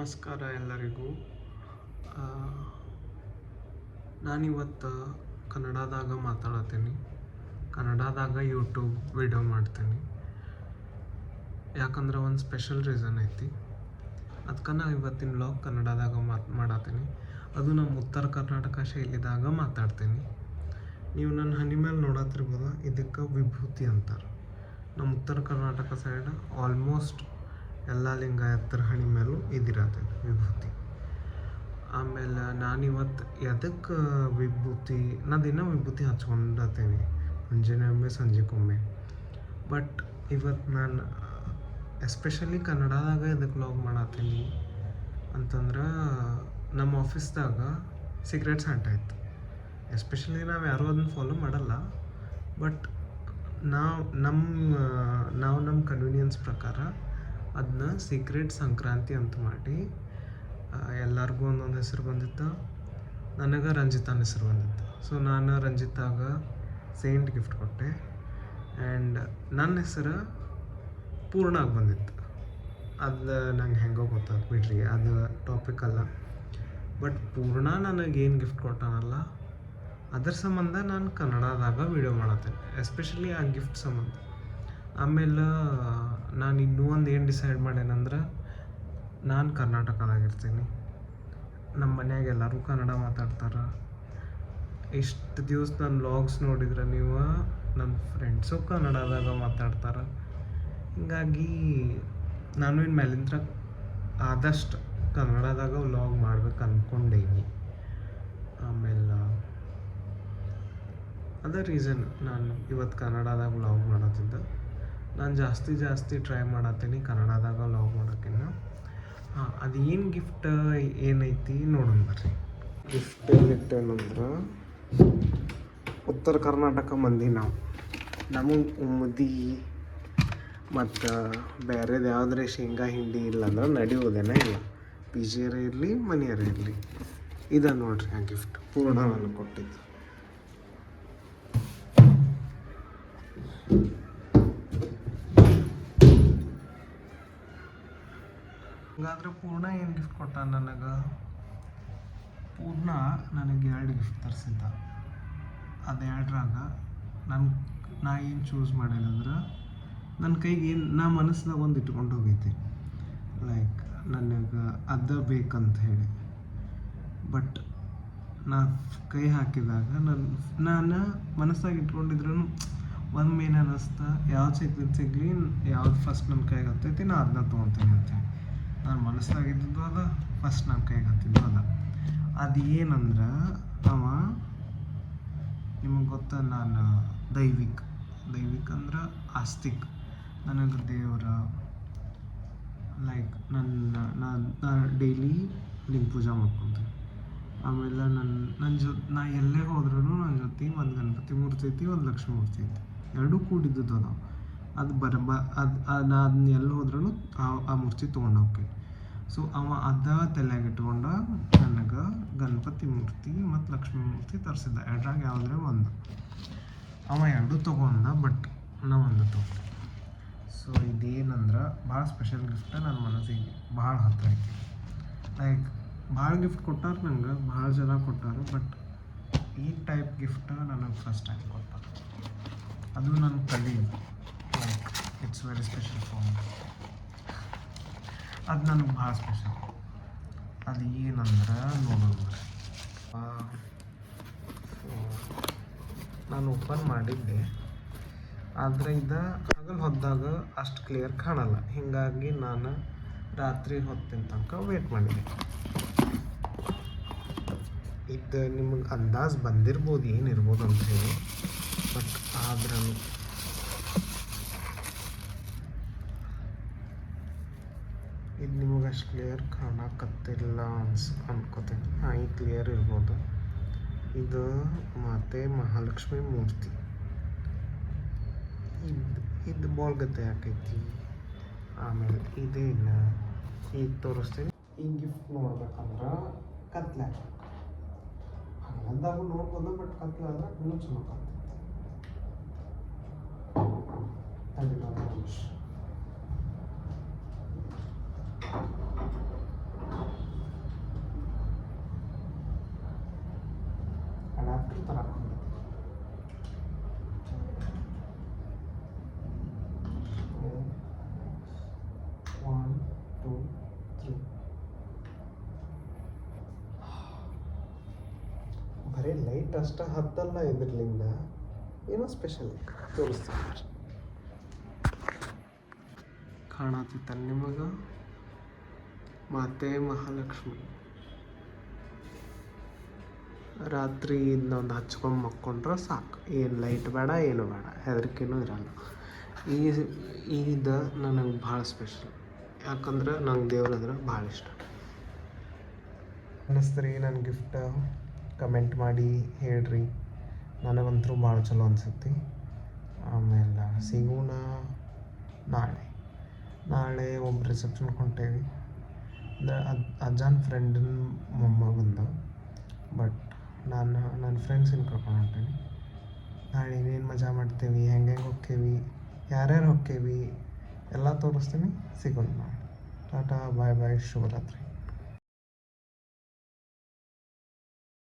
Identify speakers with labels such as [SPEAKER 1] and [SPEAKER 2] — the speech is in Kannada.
[SPEAKER 1] ನಮಸ್ಕಾರ ಎಲ್ಲರಿಗೂ. ನಾನಿವತ್ತು ಕನ್ನಡದಾಗ ಮಾತಾಡತ್ತೀನಿ. ಕನ್ನಡದಾಗ ಯೂಟ್ಯೂಬ್ ವಿಡಿಯೋ ಮಾಡ್ತೀನಿ. ಯಾಕಂದ್ರೆ ಒಂದು ಸ್ಪೆಷಲ್ ರೀಸನ್ ಐತಿ. ಅದಕ್ಕೆ ನಾ ಇವತ್ತಿನ ವ್ಲಾಗ್ ಕನ್ನಡದಾಗ ಮಾಡತ್ತೀನಿ. ಅದು ನಮ್ಮ ಉತ್ತರ ಕರ್ನಾಟಕ ಶೈಲಿದಾಗ ಮಾತಾಡ್ತೀನಿ. ನೀವು ನನ್ನ ಹನಿ ಮೇಲೆ ನೋಡತ್ತಿರ್ಬೋದು, ಇದಕ್ಕೆ ವಿಭೂತಿ ಅಂತಾರೆ. ನಮ್ಮ ಉತ್ತರ ಕರ್ನಾಟಕ ಸೈಡ್ ಆಲ್ಮೋಸ್ಟ್ ಎಲ್ಲ ಲಿಂಗಾಯತರ ಹಣಿ ಮೇಲೂ ಇದಿರತ್ತೈತಿ ವಿಭೂತಿ. ಆಮೇಲೆ ನಾನಿವತ್ತು ಎದಕ್ಕೆ ವಿಭೂತಿ, ನಾ ದಿನ ವಿಭೂತಿ ಹಚ್ಕೊಂಡತ್ತೀನಿ ಮುಂಜಾನೆ ಒಮ್ಮೆ ಸಂಜೆಗೊಮ್ಮೆ. ಬಟ್ ಇವತ್ತು ನಾನು ಎಸ್ಪೆಷಲಿ ಕನ್ನಡದಾಗ ಎದಕ್ಕೆ ವ್ಲಾಗ್ ಮಾಡತ್ತೀನಿ ಅಂತಂದ್ರೆ, ನಮ್ಮ ಆಫೀಸ್ದಾಗ ಸೀಕ್ರೆಟ್ ಸ್ಯಾಂಟಾ ಇತ್ತು. ಎಸ್ಪೆಷಲಿ ನಾವು ಯಾರೂ ಅದನ್ನು ಫಾಲೋ ಮಾಡಲ್ಲ. ಬಟ್ ನಾವು ನಮ್ಮ ಕನ್ವೀನಿಯನ್ಸ್ ಪ್ರಕಾರ ಅದನ್ನ ಸೀಕ್ರೆಟ್ ಸಂಕ್ರಾಂತಿ ಅಂತ ಮಾಡಿ ಎಲ್ಲರಿಗೂ ಒಂದೊಂದು ಹೆಸರು ಬಂದಿತ್ತು. ನನಗೆ ರಂಜಿತಾನ ಹೆಸರು ಬಂದಿತ್ತು. ಸೊ ನಾನು ರಂಜಿತಾಗ ಸೇಂಟ್ ಗಿಫ್ಟ್ ಕೊಟ್ಟೆ. ಆ್ಯಂಡ್ ನನ್ನ ಹೆಸರು ಪೂರ್ಣಾಗಿ ಬಂದಿತ್ತು. ಅದು ನಂಗೆ ಹೆಂಗೋ ಗೊತ್ತಾಗ ಬಿಡ್ರಿ, ಅದು ಟಾಪಿಕ್ ಅಲ್ಲ. ಬಟ್ ಪೂರ್ಣ ನನಗೇನು ಗಿಫ್ಟ್ ಕೊಟ್ಟಾನಲ್ಲ, ಅದ್ರ ಸಂಬಂಧ ನಾನು ಕನ್ನಡದಾಗ ವೀಡಿಯೋ ಮಾಡತ್ತೇನೆ, ಎಸ್ಪೆಷಲಿ ಆ ಗಿಫ್ಟ್ ಸಂಬಂಧ. ಆಮೇಲೆ ನಾನು ಇನ್ನೂ ಒಂದು ಏನು ಡಿಸೈಡ್ ಮಾಡೇನಂದ್ರೆ, ನಾನು ಕರ್ನಾಟಕದಾಗಿರ್ತೀನಿ. ನಮ್ಮ ಮನ್ಯಾಗ ಎಲ್ಲರೂ ಕನ್ನಡ ಮಾತಾಡ್ತಾರೆ. ಇಷ್ಟು ದಿವಸ ನನ್ನ ವ್ಲಾಗ್ಸ್ ನೋಡಿದ್ರೆ ನೀವು, ನನ್ನ ಫ್ರೆಂಡ್ಸು ಕನ್ನಡದಾಗ ಮಾತಾಡ್ತಾರೆ. ಹೀಗಾಗಿ ನಾನು ಇನ್ನು ಮೇಲಿಂದ ಆದಷ್ಟು ಕನ್ನಡದಾಗ ವ್ಲಾಗ್ ಮಾಡ್ಬೇಕು ಅಂದ್ಕೊಂಡೇನಿ. ಆಮೇಲೆ ಅದೇ ರೀಸನ್ ನಾನು ಇವತ್ತು ಕನ್ನಡದಾಗ ವ್ಲಾಗ್ ಮಾಡತ್ತಿದ್ದೆ. ನಾನು ಜಾಸ್ತಿ ಟ್ರೈ ಮಾಡತ್ತೀನಿ ಕನ್ನಡದಾಗ ವ್ಲಾಗ್ ಮಾಡೋಕ್ಕಿನ್ನ. ಅದು ಏನು ಗಿಫ್ಟ್ ಏನೈತಿ ನೋಡೋಣ ಬರ್ರಿ. ಗಿಫ್ಟ್ ಏನಂದ್ರೆ, ಉತ್ತರ ಕರ್ನಾಟಕ ಮಂದಿ ನಮಗೆ ಮುದಿ ಮತ್ತು ಬೇರೆದು ಯಾವುದ್ರೆ ಶೇಂಗಾ ಹಿಂಡಿ ಇಲ್ಲಾಂದ್ರೆ ನಡೆಯೋದೇನೇ ಇಲ್ಲ. ಪಿ ಜಿಯರೇ ಇರಲಿ ಮನೆಯರೇ ಇರಲಿ. ಇದು ನೋಡ್ರಿ ಆ ಗಿಫ್ಟ್ ಪೂರ್ಣ ನಾನು ಕೊಟ್ಟಿದ್ದು. ಹಂಗಾದ್ರೆ ಪೂರ್ಣ ಏನು ಗಿಫ್ಟ್ ಕೊಟ್ಟ ನನಗೆ? ಪೂರ್ಣ ನನಗೆ 2 ಗಿಫ್ಟ್ ತರಿಸಿದ್ದ. ಅದು 2ರಾಗ ನಾ ಏನು ಚೂಸ್ ಮಾಡೇನಂದ್ರೆ, ನನ್ನ ಕೈಗೆ ಏನು ನಾ ಮನಸ್ಸಿನಾಗ ಒಂದು ಇಟ್ಕೊಂಡು ಹೋಗೈತಿ, ಲೈಕ್ ನನಗೆ ಅದು ಬೇಕಂತ ಹೇಳಿ. ಬಟ್ ನಾ ಕೈ ಹಾಕಿದಾಗ ನಾನು ಮನಸ್ಸಾಗಿ ಇಟ್ಕೊಂಡಿದ್ರೂ ಒಮ್ಮೆ ಏನು ಅನ್ನಿಸ್ತಾ, ಯಾವ್ದು ಸಿಗಲಿ ಯಾವ್ದು ಫಸ್ಟ್ ನನ್ನ ಕೈಗೆ ಹತ್ತೈತಿ ನಾ ಅದನ್ನ ತೊಗೊತೀನಿ ಅಂತೇಳಿ. ನಾನು ಮನಸ್ಸಾಗಿದ್ದು ಅದ, ಫಸ್ಟ್ ನನ್ನ ಕೈಗೆ ಹತ್ತಿದ್ದು ಅದ. ಅದು ಏನಂದ್ರೆ, ನಿಮಗೆ ಗೊತ್ತಾ, ನಾನು ದೈವಿಕ್ ಅಂದ್ರೆ ಆಸ್ತಿಕ್. ನನಗೆ ದೇವರ ಲೈಕ್ ನಾನು ಡೈಲಿ ಲಿಂಗ ಪೂಜೆ ಮಾಡ್ಕೊತೀನಿ. ಆಮೇಲೆ ನಾ ಎಲ್ಲೇ ಹೋದ್ರೂ ನನ್ನ ಜೊತೆ ಒಂದು ಗಣಪತಿ ಮೂರ್ತಿ ಐತಿ, ಒಂದು ಲಕ್ಷ್ಮೀ ಮೂರ್ತಿ ಐತಿ, ಎರಡೂ ಕೂಡಿದ್ದು ಅದಾವೆ. ಅದು ನಾನು ಅದನ್ನ ಎಲ್ಲಿ ಹೋದ್ರೂ ಆ ಮೂರ್ತಿ ತೊಗೊಂಡು ಹೋಗ್ತೀನಿ. ಸೊ ಅದ ತಲೆಯಾಗ ಇಟ್ಕೊಂಡು ನನಗೆ ಗಣಪತಿ ಮೂರ್ತಿ ಮತ್ತು ಲಕ್ಷ್ಮೀ ಮೂರ್ತಿ ತರಿಸಿದ್ದ. 2ರಾಗ ಯಾವುದ್ರೆ ಒಂದು. 2 ತೊಗೊಂಡ, ಬಟ್ ನಾ ಒಂದು ತೊಗೊಂಡೆ. ಸೊ ಇದೇನಂದ್ರೆ ಭಾಳ ಸ್ಪೆಷಲ್ ಗಿಫ್ಟ. ನನ್ನ ಮನಸ್ಸಿಗೆ ಭಾಳ ಹತ್ತಿರ ಐತಿ. ಲೈಕ್ ಭಾಳ ಗಿಫ್ಟ್ ಕೊಟ್ಟಾರ ನಂಗೆ, ಭಾಳ ಜನ ಕೊಟ್ಟಾರ. ಬಟ್ ಈ ಟೈಪ್ ಗಿಫ್ಟ ನನಗೆ ಫಸ್ಟ್ ಟೈಮ್ ಕೊಟ್ಟಾರ. ಅದು ನನ್ನ colleague. Like it's very special for me. ಅದು ನನಗೆ ಭಾಳ ಸ್ಪೆಷಲ್. ಅದು ಏನಂದ್ರೆ ನೋಡೋದು, ನಾನು ಓಪನ್ ಮಾಡಿದ್ದೆ, ಆದರೆ ಇದು ಹಗಲು ಹೊದ್ದಾಗ ಅಷ್ಟು ಕ್ಲಿಯರ್ ಕಾಣಲ್ಲ. ಹೀಗಾಗಿ ನಾನು ರಾತ್ರಿ ಹೊತ್ತಿನ ತನಕ ವೇಟ್ ಮಾಡಿದ್ದೆ. ಇದು ನಿಮಗೆ ಅಂದಾಜು ಬಂದಿರ್ಬೋದು ಏನಿರ್ಬೋದು ಅಂತ ಹೇಳಿ. ಬಟ್ ಆದ್ರೂ ಇದು ನಿಮಗೆ ಅಷ್ಟು ಕ್ಲಿಯರ್ ಕಾಣಕತ್ತಿಲ್ಲ ಅನ್ಕೋತೀನಿ. ಈ ಕ್ಲಿಯರ್ ಇರ್ಬೋದು. ಇದು ಮಾತೆ ಮಹಾಲಕ್ಷ್ಮಿ ಮೂರ್ತಿ. ಇದು ಬಾಲ್ಗತ್ತೆ ಹಾಕೈತಿ. ಆಮೇಲೆ ಇದೇನು ಈಗ ತೋರಿಸ್ತೀನಿ. ಈ ಗಿಫ್ಟ್ ನೋಡ್ಬೇಕಂದ್ರೆ ಕತ್ಲೆ ಹಂಗಂದಾಗ ನೋಡ್ಬೋದು. ಬಟ್ ಕತ್ಲೆ ಅಂದ್ರೆ ಇನ್ನೂ ಚಲೋ ಕಾಣ್ತೈತಿ. ಬಟ್ ಅಷ್ಟ ಹತ್ತಲ್ಲ ಇದ್ರಲಿಂದ ಏನೋ ಸ್ಪೆಷಲ್ ತೋರಿಸ್ತೀನಿ. ಕಾಣತಿತ್ತ ನಿಮಗೆ ಮಾತೆ ಮಹಾಲಕ್ಷ್ಮಿ. ರಾತ್ರಿ ಇದನ್ನೊಂದು ಹಚ್ಕೊಂಡು ಮಕ್ಕೊಂಡ್ರೆ ಸಾಕು, ಏನು ಲೈಟ್ ಬೇಡ ಏನು ಬೇಡ, ಹೆದರಿಕೆನೂ ಇರಲ್ಲ. ಇದು ನನಗೆ ಭಾಳ ಸ್ಪೆಷಲ್, ಯಾಕಂದ್ರೆ ನಂಗೆ ದೇವ್ರಂದ್ರೆ ಭಾಳ ಇಷ್ಟ. ಅನ್ನಿಸ್ತ್ರಿ ನನ್ನ ಗಿಫ್ಟ್ ಕಮೆಂಟ್ ಮಾಡಿ ಹೇಳ್ರಿ, ನನಗಂತೂ ಭಾಳ ಚಲೋ ಅನ್ಸುತ್ತೆ. ಆಮೇಲೆ ಸಿಗೋಣ ನಾಳೆ ಒಬ್ಬ ರಿಸೆಪ್ಷನ್ಗೆ ಹೊಂಟೇವಿ. ಅಂದರೆ ಅಜ್ಜನ ಫ್ರೆಂಡಿನ ಮೊಮ್ಮಗಂದು, ಬಟ್ ನಾನು ನನ್ನ ಫ್ರೆಂಡ್ಸಿನ ಕರ್ಕೊಂಡು ಹೊಂಟೇನಿ. ನಾಳೆ ಏನೇನು ಮಜಾ ಮಾಡ್ತೇವೆ, ಹೆಂಗೆ ಹೋಕ್ಕೇವಿ, ಯಾರ್ಯಾರು ಹೋಕ್ಕೇವಿ ಎಲ್ಲ ತೋರಿಸ್ತೀನಿ. ಸಿಗೋಣ ನಾಳೆ. ಟಾಟಾ ಬಾಯ್ ಬಾಯ್, ಶುಭರಾತ್ರಿ.